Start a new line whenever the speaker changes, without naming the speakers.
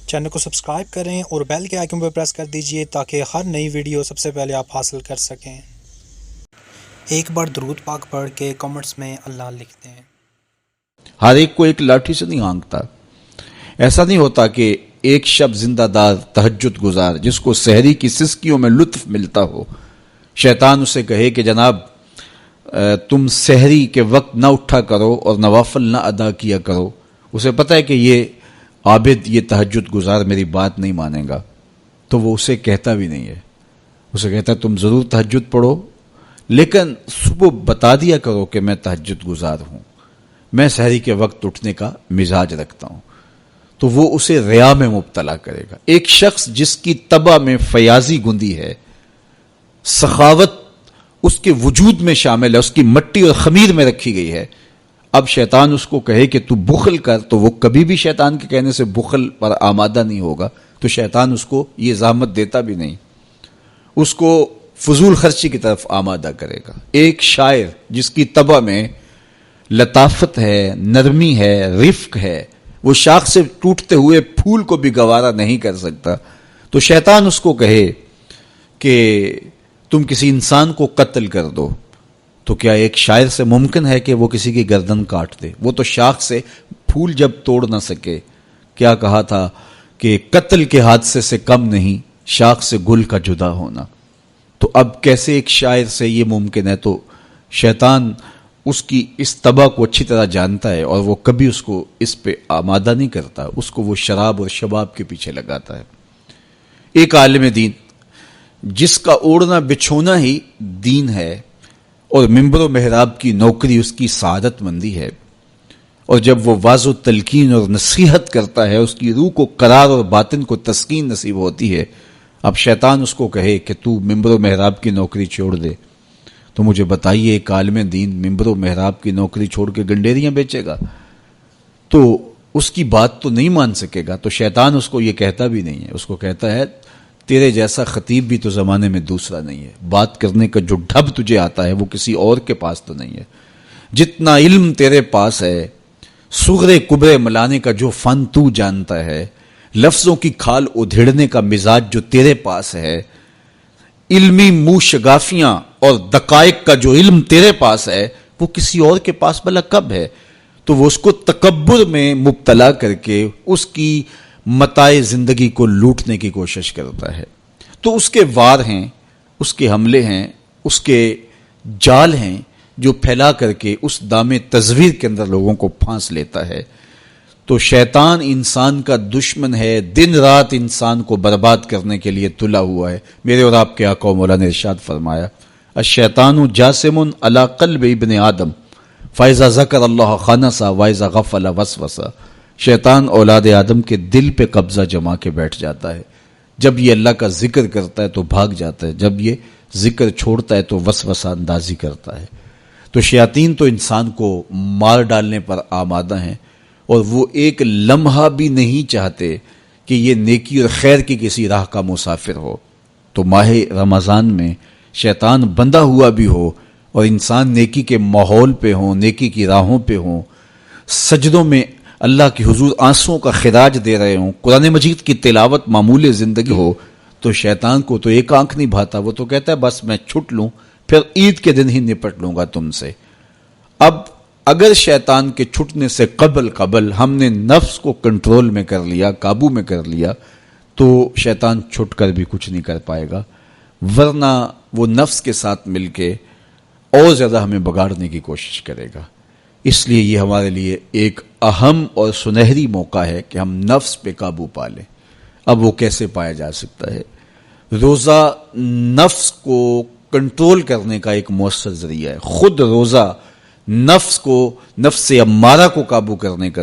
Channel کو subscribe کریں اور بیل کے آئیکن پر پریس کر دیجئے تاکہ ہر نئی ویڈیو سب سے پہلے آپ حاصل کر سکیں۔ ایک بار درود پاک پڑھ کے کمنٹس میں اللہ لکھتے ہیں۔
ہر ایک کو ایک لاٹھی سے نہیں ہانکتا۔ ایسا نہیں ہوتا کہ ایک شب زندہ دار تہجد گزار جس کو سحری کی سسکیوں میں لطف ملتا ہو، شیطان اسے کہے کہ جناب تم سحری کے وقت نہ اٹھا کرو اور نوافل نہ ادا کیا کرو، اسے پتہ ہے کہ یہ عابد، یہ تہجد گزار میری بات نہیں مانے گا، تو وہ اسے کہتا بھی نہیں ہے۔ اسے کہتا ہے تم ضرور تہجد پڑھو لیکن صبح بتا دیا کرو کہ میں تہجد گزار ہوں، میں سحری کے وقت اٹھنے کا مزاج رکھتا ہوں، تو وہ اسے ریا میں مبتلا کرے گا۔ ایک شخص جس کی طبع میں فیاضی گندی ہے، سخاوت اس کے وجود میں شامل ہے، اس کی مٹی اور خمیر میں رکھی گئی ہے، اب شیطان اس کو کہے کہ تو بخل کر، تو وہ کبھی بھی شیطان کے کہنے سے بخل پر آمادہ نہیں ہوگا، تو شیطان اس کو یہ زحمت دیتا بھی نہیں، اس کو فضول خرچی کی طرف آمادہ کرے گا۔ ایک شاعر جس کی طبع میں لطافت ہے، نرمی ہے، رفق ہے، وہ شاخ سے ٹوٹتے ہوئے پھول کو بھی گوارا نہیں کر سکتا، تو شیطان اس کو کہے کہ تم کسی انسان کو قتل کر دو، تو کیا ایک شاعر سے ممکن ہے کہ وہ کسی کی گردن کاٹ دے؟ وہ تو شاخ سے پھول جب توڑ نہ سکے، کیا کہا تھا کہ قتل کے حادثے سے کم نہیں شاخ سے گل کا جدا ہونا، تو اب کیسے ایک شاعر سے یہ ممکن ہے؟ تو شیطان اس کی اس طبع کو اچھی طرح جانتا ہے اور وہ کبھی اس کو اس پہ آمادہ نہیں کرتا، اس کو وہ شراب اور شباب کے پیچھے لگاتا ہے۔ ایک عالم دین جس کا اوڑھنا بچھونا ہی دین ہے اور منبر و محراب کی نوکری اس کی سعادت مندی ہے، اور جب وہ واض و تلقین اور نصیحت کرتا ہے اس کی روح کو قرار اور باطن کو تسکین نصیب ہوتی ہے، اب شیطان اس کو کہے کہ تو منبر و محراب کی نوکری چھوڑ دے، تو مجھے بتائیے ایک عالم دین منبر و محراب کی نوکری چھوڑ کے گنڈیریاں بیچے گا؟ تو اس کی بات تو نہیں مان سکے گا، تو شیطان اس کو یہ کہتا بھی نہیں ہے، اس کو کہتا ہے تیرے جیسا خطیب بھی تو زمانے میں دوسرا نہیں ہے، بات کرنے کا جو ڈھب تجھے آتا ہے وہ کسی اور کے پاس تو نہیں ہے، جتنا علم تیرے پاس ہے، صغرے کبرے ملانے کا جو فن تو جانتا ہے، لفظوں کی کھال ادھیڑنے کا مزاج جو تیرے پاس ہے، علمی منہ شگافیاں اور دقائق کا جو علم تیرے پاس ہے وہ کسی اور کے پاس بھلا کب ہے؟ تو وہ اس کو تکبر میں مبتلا کر کے اس کی متاع زندگی کو لوٹنے کی کوشش کرتا ہے۔ تو اس کے وار ہیں، اس کے حملے ہیں، اس کے جال ہیں جو پھیلا کر کے اس دام تزویر کے اندر لوگوں کو پھانس لیتا ہے۔ تو شیطان انسان کا دشمن ہے، دن رات انسان کو برباد کرنے کے لیے تلا ہوا ہے۔ میرے اور آپ کے آقا و مولا نے ارشاد فرمایا الشیطان جاسم علی قلب ابن آدم فاذا ذکر اللہ خنسا واذا غفل وسوسا، شیطان اولاد آدم کے دل پہ قبضہ جما کے بیٹھ جاتا ہے، جب یہ اللہ کا ذکر کرتا ہے تو بھاگ جاتا ہے، جب یہ ذکر چھوڑتا ہے تو وسوسہ اندازی کرتا ہے۔ تو شیاطین تو انسان کو مار ڈالنے پر آمادہ ہیں، اور وہ ایک لمحہ بھی نہیں چاہتے کہ یہ نیکی اور خیر کی کسی راہ کا مسافر ہو۔ تو ماہ رمضان میں شیطان بندھا ہوا بھی ہو اور انسان نیکی کے ماحول پہ ہوں، نیکی کی راہوں پہ ہوں، سجدوں میں اللہ کی حضور آنسوں کا خراج دے رہے ہوں، قرآن مجید کی تلاوت معمول زندگی ہو، تو شیطان کو تو ایک آنکھ نہیں بھاتا، وہ تو کہتا ہے بس میں چھٹ لوں، پھر عید کے دن ہی نپٹ لوں گا تم سے۔ اب اگر شیطان کے چھٹنے سے قبل ہم نے نفس کو کنٹرول میں کر لیا، قابو میں کر لیا، تو شیطان چھٹ کر بھی کچھ نہیں کر پائے گا، ورنہ وہ نفس کے ساتھ مل کے اور زیادہ ہمیں بگاڑنے کی کوشش کرے گا۔ اس لیے یہ ہمارے لیے ایک اہم اور سنہری موقع ہے کہ ہم نفس پہ قابو پا لیں۔ اب وہ کیسے پایا جا سکتا ہے؟ روزہ نفس کو کنٹرول کرنے کا ایک مؤثر ذریعہ ہے، خود روزہ نفس امارہ کو قابو کرنے کا